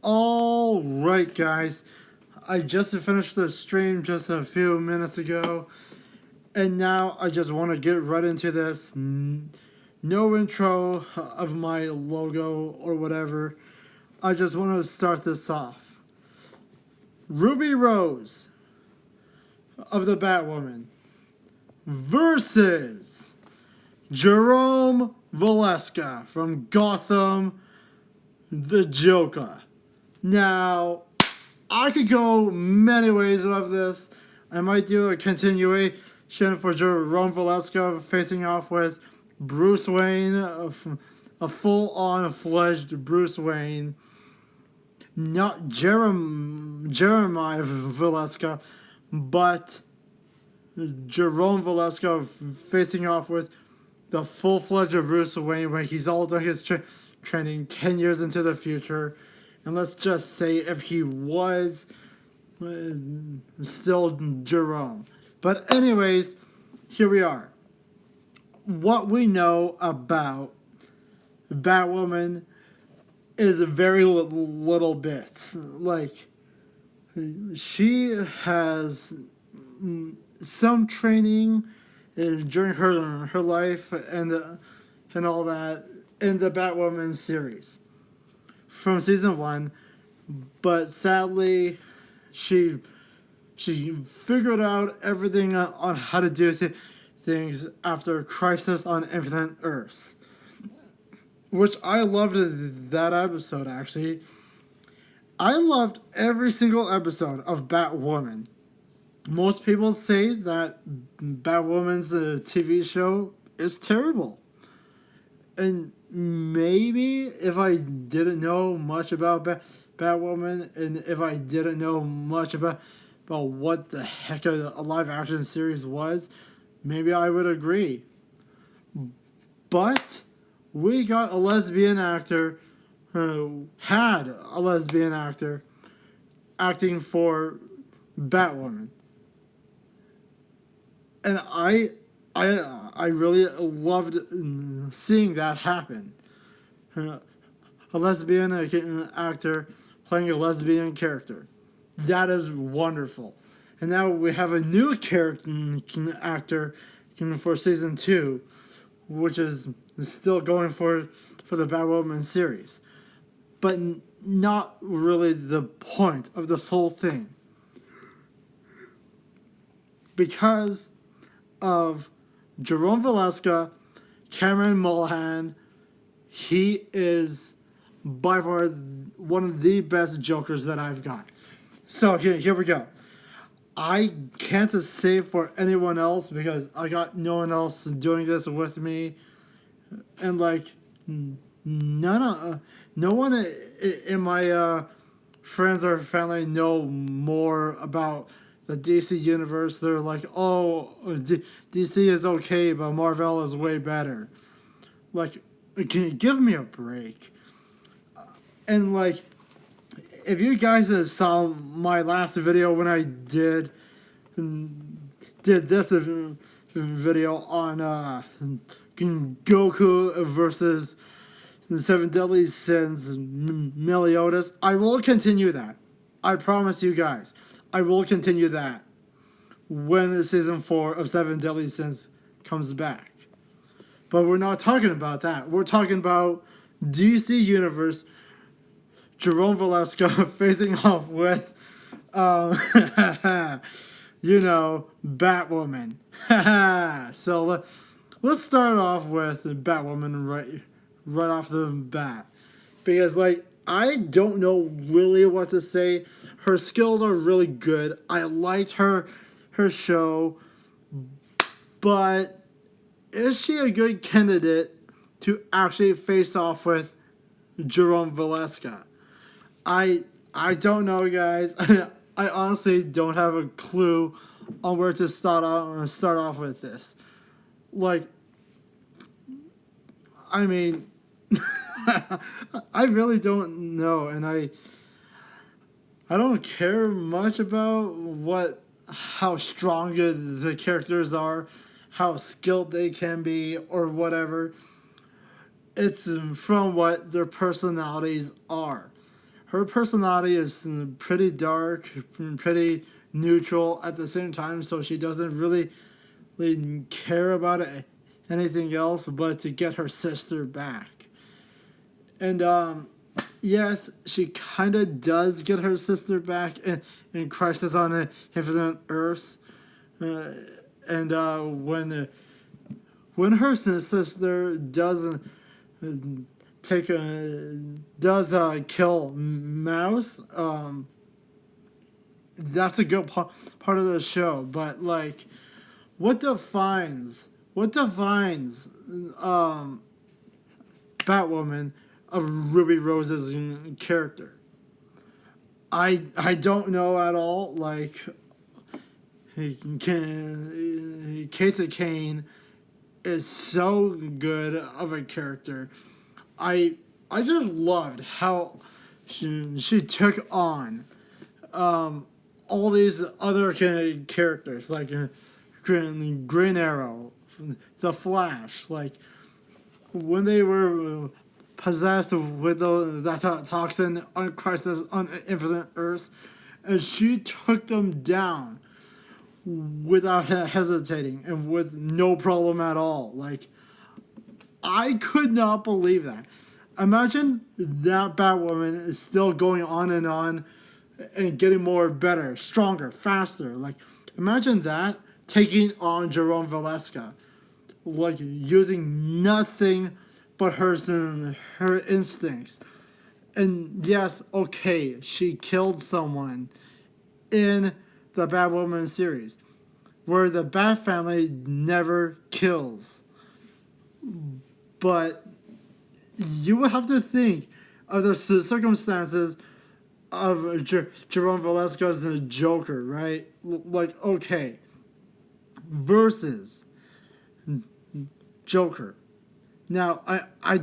Alright, guys. I just finished the stream just a few minutes ago, and now I just want to get right into this. No intro of my logo or whatever. I just want to start this off. Ruby Rose of the Batwoman versus Jerome Valeska from Gotham, the Joker. Now, I could go many ways of this. I might do a continuation for Jerome Valeska facing off with Bruce Wayne, a full-on fledged Bruce Wayne. Not Jeremiah Valeska, but Jerome Valeska facing off with the full-fledged Bruce Wayne when he's all done his training 10 years into the future. And let's just say if he was still Jerome. But anyways, here we are. What we know about Batwoman is very little bits. Like, she has some training during her life and all that in the Batwoman series from season 1, but sadly she figured out everything on how to do things after Crisis on Infinite Earths, which I loved that episode. Actually, I loved every single episode of Batwoman. Most people say that Batwoman's TV show is terrible, and maybe if I didn't know much about Batwoman, and if I didn't know much about what the heck a live action series was, maybe I would agree. But we got a lesbian actor who had a lesbian actor acting for Batwoman. And I really loved seeing that happen. A lesbian actor playing a lesbian character. That is wonderful. And now we have a new actor for season 2, which is still going for the Batwoman series. But not really the point of this whole thing. Because of Jerome Valeska, Cameron Mullihan, he is by far one of the best Jokers that I've got. So here we go. I can't say for anyone else because I got no one else doing this with me, and like no one in my friends or family know more about the DC universe. They're like, oh, DC is okay, but Marvel is way better. Like, can you give me a break? And like, if you guys saw my last video when I did this video on Goku versus the 7 Deadly Sins, Meliodas, I will continue that. I promise you guys. I will continue that when season 4 of 7 Deadly Sins comes back. But we're not talking about that. We're talking about DC Universe, Jerome Valeska facing off with, Batwoman. So let's start off with Batwoman right off the bat. Because, like, I don't know really what to say. Her skills are really good. I liked her show. But is she a good candidate to actually face off with Jerome Valeska? I don't know, guys. I honestly don't have a clue on where to start off with this. Like, I mean, I really don't know, and I don't care much about how strong the characters are, how skilled they can be, or whatever. It's from what their personalities are. her personality is pretty dark, pretty neutral at the same time, so she doesn't really care about anything else but to get her sister back. And yes, she kind of does get her sister back in Crisis on Infinite Earths. And when her sister doesn't does kill Mouse, that's a good part of the show. But like, what defines Batwoman of Ruby Rose's character? I don't know at all. Like, Kate Kane is so good of a character. I just loved how she took on all these other characters, like Green Arrow, the Flash, like when they were possessed with that toxin on Crisis on Infinite Earths, and she took them down without hesitating and with no problem at all. Like, I could not believe that. Imagine that Batwoman is still going on and getting more better, stronger, faster. Like, imagine that taking on Jerome Valeska, like using nothing but her instincts. And yes, okay, she killed someone in the Batwoman series, where the Bat family never kills. But you would have to think of the circumstances of Jerome Valeska's Joker, right? Like, okay, versus Joker. Now, I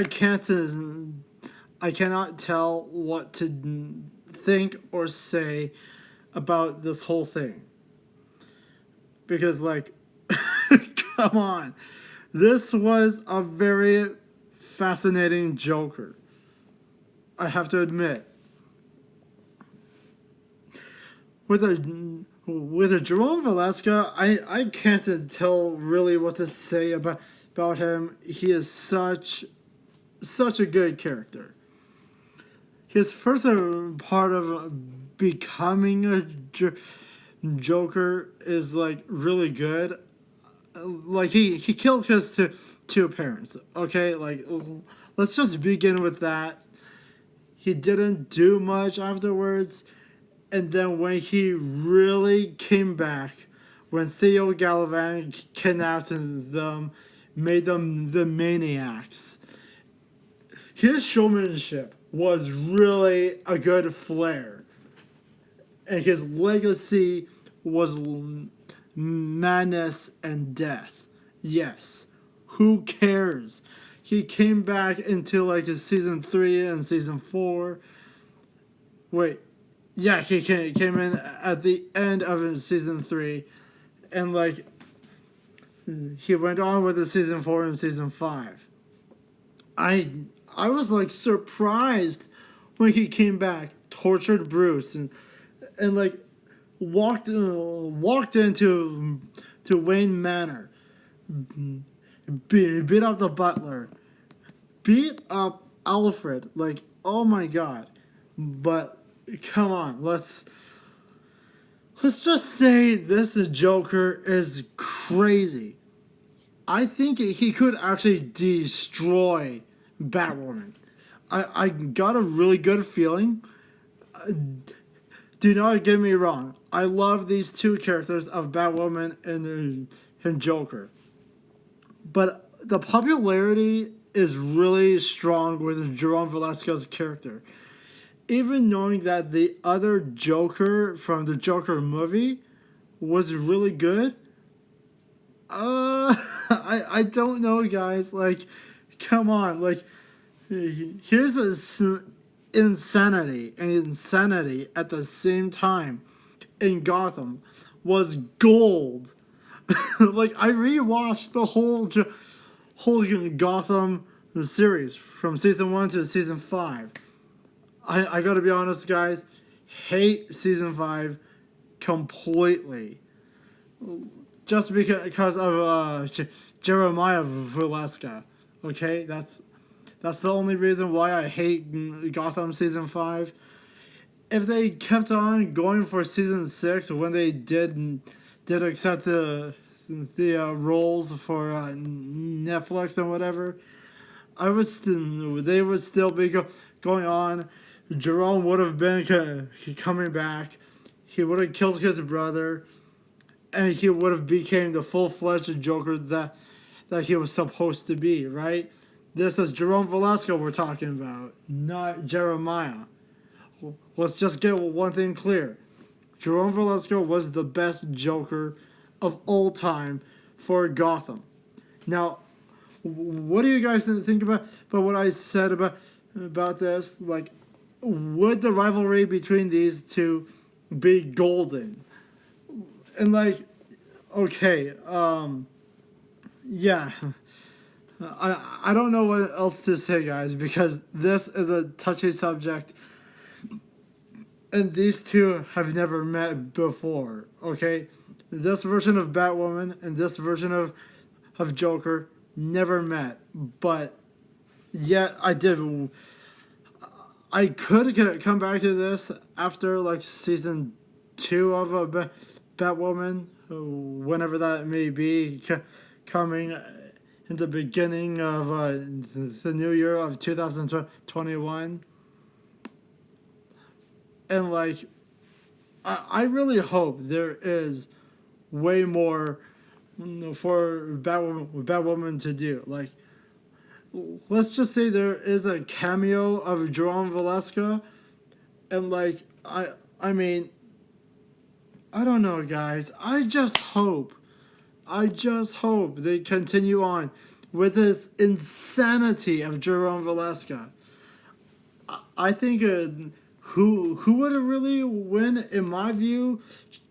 cannot tell what to think or say about this whole thing, because, like, come on, this was a very fascinating Joker, I have to admit. With a Jerome Valeska, I can't tell really what to say about him. He is such a good character. His first part of becoming a Joker is like really good. Like, he killed his two parents. Okay, like, let's just begin with that. He didn't do much afterwards, and then when he really came back, when Theo Gallivan kidnapped them, made them the maniacs, his showmanship was really a good flair. And his legacy was madness and death. Yes. Who cares? He came back into like his season 3 and season 4. Wait. Yeah, he came in at the end of his season 3. And like, he went on with the season 4 and season 5. I was like surprised when he came back, tortured Bruce, and like walked into Wayne Manor, beat up the butler, beat up Alfred. Like, oh my god! But come on, let's just say this Joker is crazy. I think he could actually destroy Batwoman. I got a really good feeling. Do not get me wrong. I love these two characters of Batwoman and Joker. But the popularity is really strong with Jerome Valeska's character. Even knowing that the other Joker from the Joker movie was really good. I don't know, guys. Like, come on. Like, here's insanity and insanity at the same time in Gotham was gold. Like, I rewatched the whole Gotham series from season 1 to season 5. I gotta be honest, guys. Hate season 5 completely. Just because of Jeremiah Valeska. Okay, that's the only reason why I hate Gotham season 5. If they kept on going for season 6 when they did accept the roles for Netflix and whatever, they would still be going on. Jerome would have been coming back. He would have killed his brother, and he would have became the full-fledged Joker that he was supposed to be, right? This is Jerome Valeska we're talking about, not Jeremiah. Let's just get one thing clear. Jerome Valeska was the best Joker of all time for Gotham. Now, what do you guys think about what I said about this? Like, would the rivalry between these two be golden? And like, okay, yeah. I don't know what else to say, guys, because this is a touchy subject, and these two have never met before, okay? This version of Batwoman and this version of Joker never met, but yet I could come back to this after, like, season 2 of Batwoman, whenever that may be, coming in the beginning of the new year of 2021. And, like, I really hope there is way more for Batwoman to do. Like, let's just say there is a cameo of Jerome Valeska, and, like, I mean, I don't know, guys. I just hope they continue on with this insanity of Jerome Valeska. I think who would really win, in my view,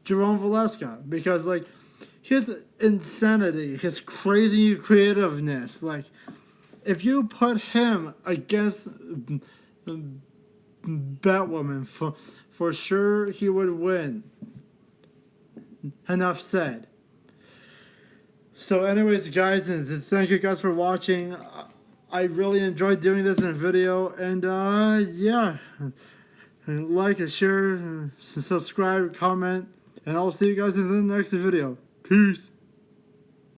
Jerome Valeska, because, like, his insanity, his crazy creativeness, like, if you put him against Batwoman, for sure he would win. Enough said. So anyways, guys, and thank you guys for watching. I really enjoyed doing this in video, and yeah, like, share, subscribe, comment, and I'll see you guys in the next video. Peace.